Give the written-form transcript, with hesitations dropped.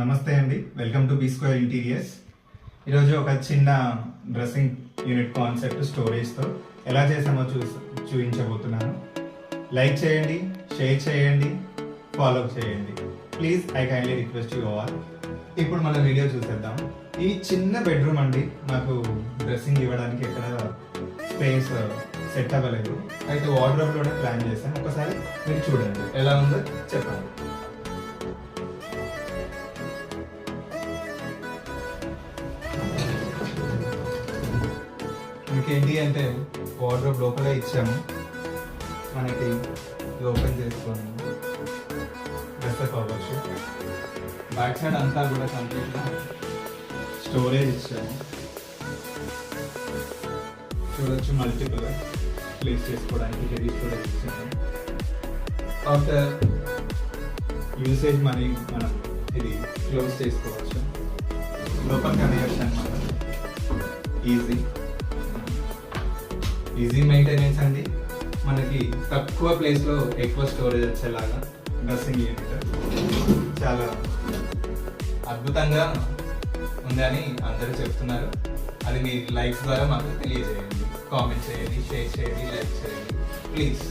నమస్తే అండి, welcome to B square interiors. ఈరోజు ఒక చిన్న డ్రెస్సింగ్ యూనిట్ కాన్సెప్ట్ స్టోరేజ్తో ఎలా చేసామో చూపించబోతున్నాను. లైక్ చేయండి, షేర్ చేయండి, ఫాలో చేయండి. Please I kindly request you all. ఇప్పుడు మన వీడియో చూసేద్దాం. ఈ చిన్న బెడ్రూమ్ అండి, నాకు డ్రెస్సింగ్ ఇవ్వడానికి ఎక్కడ స్పేస్ సెట్ అవ్వలేదు. అయితే వార్డ్రోబ్లోనే ప్లాన్ చేశాను. ఒకసారి మీరు చూడండి ఎలా ఉందో చెప్పండి. ఇంకేంటి అంటే వార్డ్రోబ్ లోపలే ఇచ్చాము. మనకి ఇది ఓపెన్ చేసుకొని డ్రెస్అప్ అవ్వచ్చు. బ్యాక్ సైడ్ అంతా కూడా కంప్లీట్గా స్టోరేజ్ ఇచ్చాము. చూడొచ్చు, మల్టిపుల్ ప్లేస్ చేసుకోవడానికి హెవీ స్టోరేజ్ ఇచ్చాము. ఆఫ్టర్ యూసేజ్ మనం ఇది క్లోజ్ చేసుకోవచ్చు. లోపల కనెక్షన్ మనం ఈజీ మెయింటెనెన్స్ అండి. మనకి తక్కువ ప్లేస్లో ఎక్కువ స్టోరేజ్ వచ్చేలాగా డ్రెస్సింగ్ యూనిట్ చాలా అద్భుతంగా ఉందని అందరూ చెప్తున్నారు. అది మీ లైక్స్ ద్వారా మాకు తెలియజేయండి, కామెంట్ చేయండి, షేర్ చేయండి, లైక్ చేయండి ప్లీజ్.